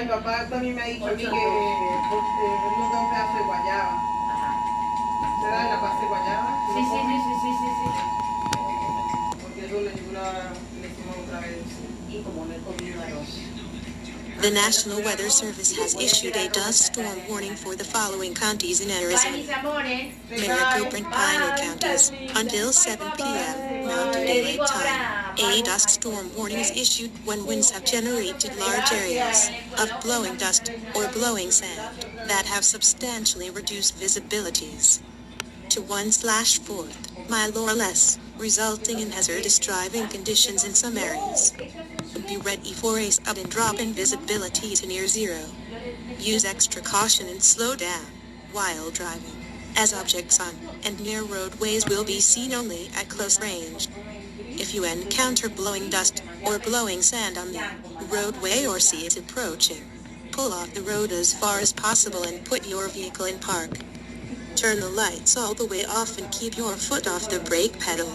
mi papá también me ha dicho a mí que no da un pedazo de guayaba. ¿Será de la pasta de guayaba? Sí. Porque eso le hicimos otra vez. Y como no he comido arroz. The National Weather Service has issued a dust storm warning for the following counties in Arizona: Maricopa and Pinal counties, until 7 p.m. Mountain Daylight Time. A dust storm warning is issued when winds have generated large areas of blowing dust or blowing sand that have substantially reduced visibilities to 1/4 mile or less, resulting in hazardous driving conditions in some areas. Be ready for a sudden drop in visibility to near zero. Use extra caution and slow down while driving, as objects on and near roadways will be seen only at close range. If you encounter blowing dust or blowing sand on the roadway or see it approaching, pull off the road as far as possible and put your vehicle in park. Turn the lights all the way off and keep your foot off the brake pedal.